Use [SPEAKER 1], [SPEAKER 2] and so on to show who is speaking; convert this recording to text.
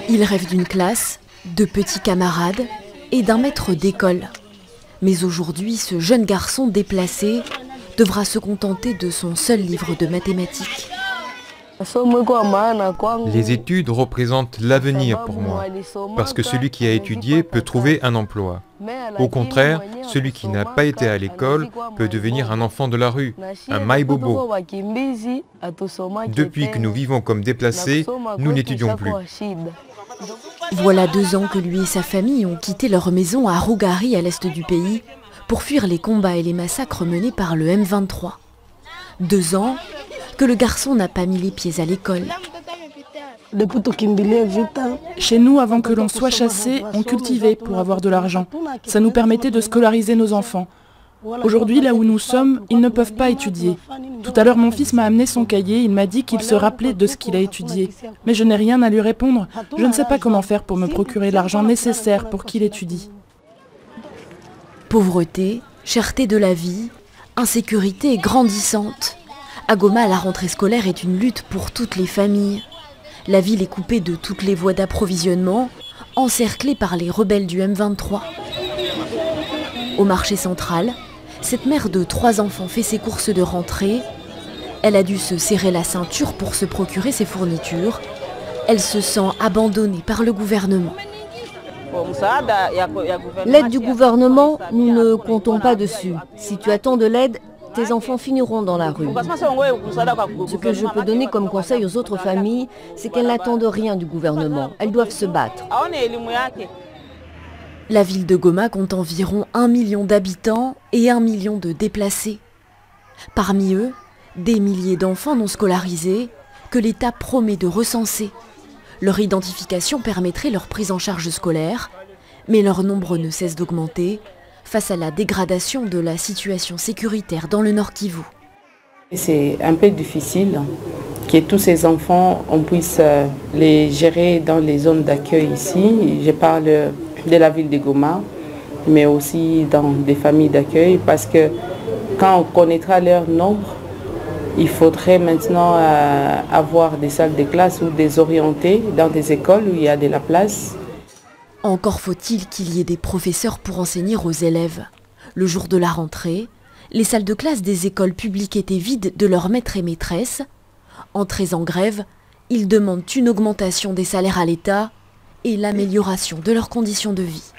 [SPEAKER 1] Il rêve d'une classe, de petits camarades et d'un maître d'école. Mais aujourd'hui, ce jeune garçon déplacé devra se contenter de son seul livre de mathématiques.
[SPEAKER 2] Les études représentent l'avenir pour moi, parce que celui qui a étudié peut trouver un emploi. Au contraire, celui qui n'a pas été à l'école peut devenir un enfant de la rue, un maïbobo. Depuis que nous vivons comme déplacés, nous n'étudions plus.
[SPEAKER 1] Voilà 2 ans que lui et sa famille ont quitté leur maison à Rougari, à l'est du pays, pour fuir les combats et les massacres menés par le M23. 2 ans que le garçon n'a pas mis les pieds à l'école.
[SPEAKER 3] Chez nous, avant que l'on soit chassé, on cultivait pour avoir de l'argent. Ça nous permettait de scolariser nos enfants. Aujourd'hui, là où nous sommes, ils ne peuvent pas étudier. Tout à l'heure, mon fils m'a amené son cahier, il m'a dit qu'il se rappelait de ce qu'il a étudié. Mais je n'ai rien à lui répondre. Je ne sais pas comment faire pour me procurer l'argent nécessaire pour qu'il étudie.
[SPEAKER 1] Pauvreté, cherté de la vie, insécurité grandissante. À Goma, la rentrée scolaire est une lutte pour toutes les familles. La ville est coupée de toutes les voies d'approvisionnement, encerclée par les rebelles du M23. Au marché central, cette mère de 3 enfants fait ses courses de rentrée. Elle a dû se serrer la ceinture pour se procurer ses fournitures. Elle se sent abandonnée par le gouvernement.
[SPEAKER 4] L'aide du gouvernement, nous ne comptons pas dessus. Si tu attends de l'aide, tes enfants finiront dans la rue. Ce que je peux donner comme conseil aux autres familles, c'est qu'elles n'attendent rien du gouvernement. Elles doivent se battre.
[SPEAKER 1] La ville de Goma compte environ 1 million d'habitants et 1 million de déplacés. Parmi eux, des milliers d'enfants non scolarisés que l'État promet de recenser. Leur identification permettrait leur prise en charge scolaire, mais leur nombre ne cesse d'augmenter face à la dégradation de la situation sécuritaire dans le Nord Kivu.
[SPEAKER 5] C'est un peu difficile que tous ces enfants, on puisse les gérer dans les zones d'accueil ici. Je parle de la ville de Goma, mais aussi dans des familles d'accueil, parce que quand on connaîtra leur nombre, il faudrait maintenant avoir des salles de classe ou des orientés dans des écoles où il y a de la place.
[SPEAKER 1] Encore faut-il qu'il y ait des professeurs pour enseigner aux élèves. Le jour de la rentrée, les salles de classe des écoles publiques étaient vides de leurs maîtres et maîtresses. Entrés en grève, ils demandent une augmentation des salaires à l'État et l'amélioration de leurs conditions de vie.